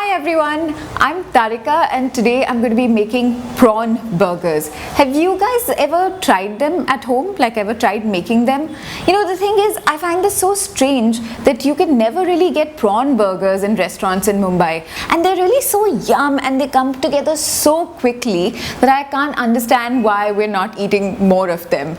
Hi everyone, I'm Tarika and today I'm going to be making prawn burgers. Have you guys ever tried them at home? Like ever tried making them? You know, the thing is, I find this so strange that you can never really get prawn burgers in restaurants in Mumbai, and they're really so yum and they come together so quickly that I can't understand why we're not eating more of them.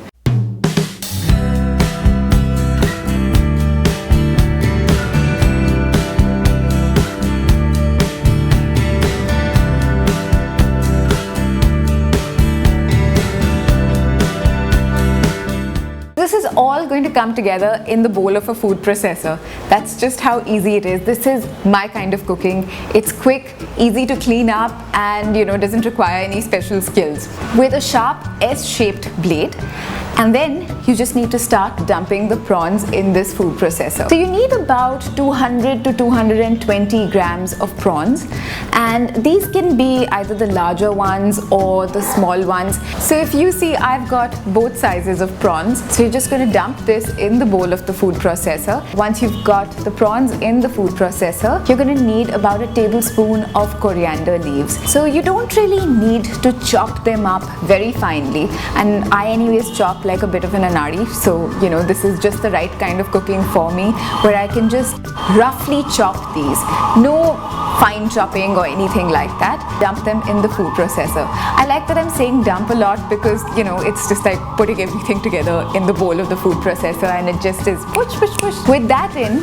This is all going to come together in the bowl of a food processor. That's just how easy it is. This is my kind of cooking. It's quick, easy to clean up, and doesn't require any special skills. With a sharp S-shaped blade, and then you just need to start dumping the prawns in this food processor. So you need about 200 to 220 grams of prawns, and these can be either the larger ones or the small ones. So if you see, I've got both sizes of prawns. So you're just going to dump this in the bowl of the food processor. Once you've got the prawns in the food processor, you're going to need about a tablespoon of coriander leaves. So you don't really need to chop them up very finely, and I anyways chop like a bit of an anari, so this is just the right kind of cooking for me, where I can just roughly chop these. No fine chopping or anything like that. Dump them in the food processor. I like that I'm saying dump a lot because it's just like putting everything together in the bowl of the food processor, and it just is push push push. With that in,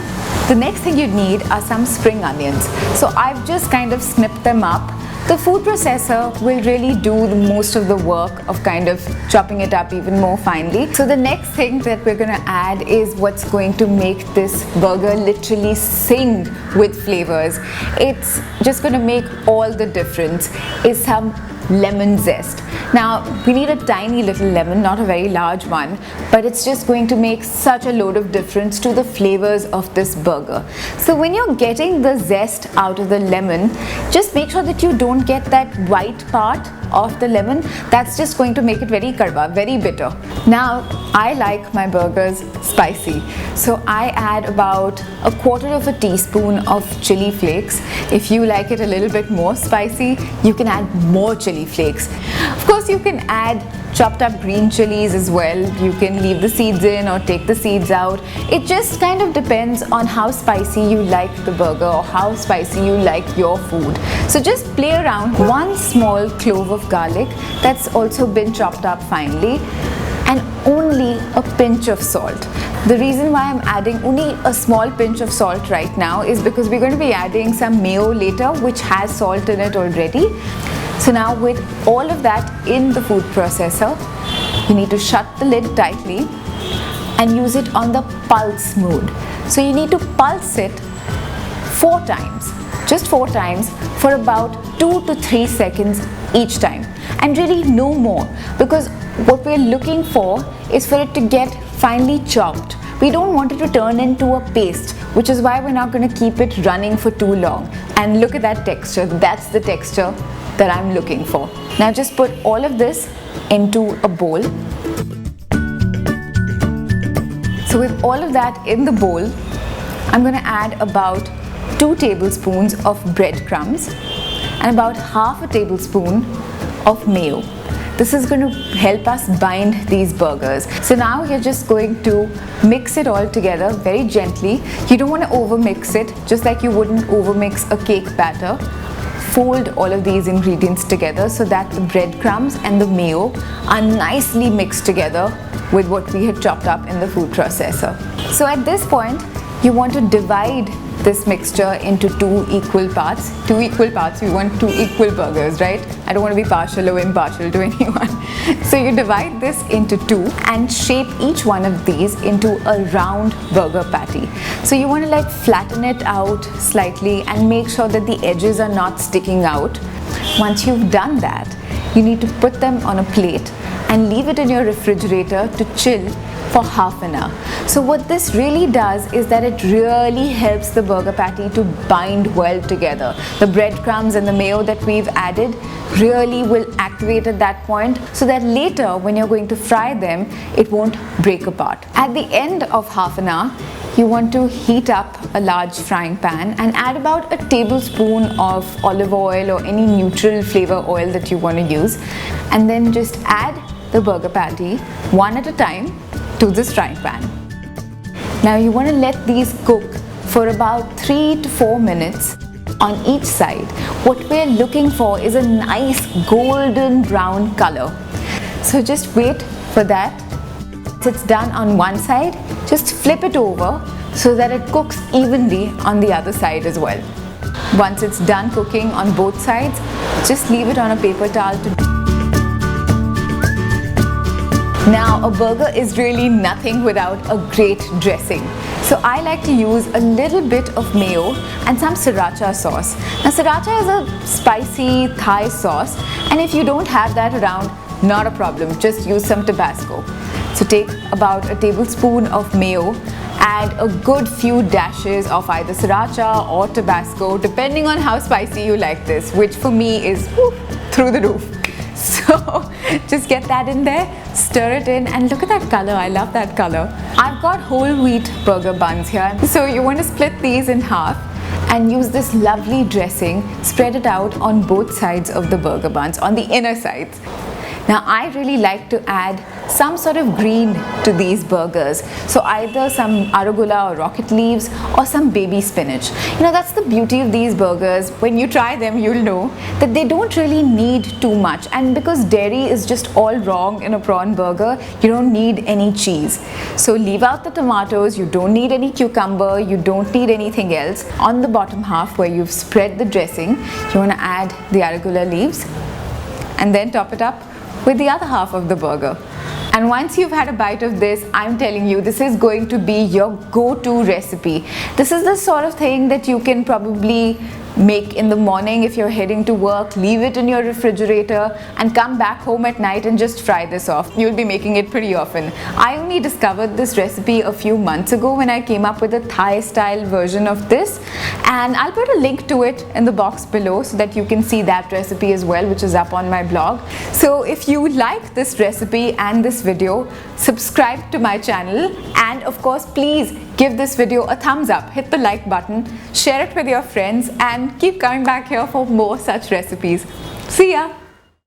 the next thing you need are some spring onions. So I've just kind of snipped them up. The food processor will really do most of the work of kind of chopping it up even more finely. So the next thing that we're going to add is what's going to make this burger literally sing with flavors. It's just going to make all the difference, is some lemon zest. Now we need a tiny little lemon, not a very large one, but it's just going to make such a load of difference to the flavors of this burger. So when you're getting the zest out of the lemon, just make sure that you don't get that white part of the lemon. That's just going to make it very karwa, very bitter. Now I like my burgers spicy, so I add about a quarter of a teaspoon of chili flakes. If you like it a little bit more spicy, you can add more chili flakes. Of course, you can add chopped up green chilies as well. You can leave the seeds in or take the seeds out. It just kind of depends on how spicy you like the burger or how spicy you like your food. So just play around. One small clove of garlic that's also been chopped up finely, and only a pinch of salt. The reason why I'm adding only a small pinch of salt right now is because we're going to be adding some mayo later, which has salt in it already. So now with all of that in the food processor, you need to shut the lid tightly and use it on the pulse mode. So you need to pulse it 4 times, just 4 times, for about 2 to 3 seconds each time, and really no more, because what we're looking for is for it to get finely chopped. We don't want it to turn into a paste, which is why we're not going to keep it running for too long. And look at that texture. That's the texture that I'm looking for. Now just put all of this into a bowl. So with all of that in the bowl, I'm going to add about 2 tablespoons of breadcrumbs and about half a tablespoon of mayo. This is going to help us bind these burgers. So now you're just going to mix it all together very gently. You don't want to overmix it, just like you wouldn't overmix a cake batter. Fold all of these ingredients together so that the breadcrumbs and the mayo are nicely mixed together with what we had chopped up in the food processor. So at this point, you want to divide this mixture into 2 equal parts. 2 equal parts, we want 2 equal burgers, right? I don't want to be partial or impartial to anyone. So you divide this into 2 and shape each one of these into a round burger patty. So you want to like flatten it out slightly and make sure that the edges are not sticking out. Once you've done that, you need to put them on a plate and leave it in your refrigerator to chill for half an hour. So what this really does is that it really helps the burger patty to bind well together. The breadcrumbs and the mayo that we've added really will activate at that point, so that later when you're going to fry them, it won't break apart. At the end of half an hour, you want to heat up a large frying pan and add about a tablespoon of olive oil or any neutral flavor oil that you want to use, and then just add the burger patty one at a time to this frying pan. Now you want to let these cook for about 3 to 4 minutes on each side. What we're looking for is a nice golden brown color. So just wait for that. Once it's done on one side, just flip it over so that it cooks evenly on the other side as well. Once it's done cooking on both sides, just leave it on a paper towel to. Now, a burger is really nothing without a great dressing. So I like to use a little bit of mayo and some Sriracha sauce. Now, Sriracha is a spicy Thai sauce, and if you don't have that around, not a problem, just use some Tabasco. So take about a tablespoon of mayo, add a good few dashes of either Sriracha or Tabasco, depending on how spicy you like this, which for me is through the roof. So just get that in there, stir it in, and look at that color. I love that color. I've got whole wheat burger buns here. So you want to split these in half and use this lovely dressing, spread it out on both sides of the burger buns, on the inner sides. Now I really like to add some sort of green to these burgers. So either some arugula or rocket leaves or some baby spinach. You know, that's the beauty of these burgers. When you try them, you'll know that they don't really need too much. And because dairy is just all wrong in a prawn burger, you don't need any cheese. So leave out the tomatoes, you don't need any cucumber, you don't need anything else. On the bottom half where you've spread the dressing, you want to add the arugula leaves and then top it up with the other half of the burger. And once you've had a bite of this, I'm telling you, this is going to be your go-to recipe. This is the sort of thing that you can probably make in the morning if you're heading to work, leave it in your refrigerator and come back home at night and just fry this off. You'll be making it pretty often. I only discovered this recipe a few months ago when I came up with a Thai style version of this, and I'll put a link to it in the box below so that you can see that recipe as well, which is up on my blog. So if you like this recipe and this video, subscribe to my channel, and of course please give this video a thumbs up, hit the like button, share it with your friends, and keep coming back here for more such recipes. See ya!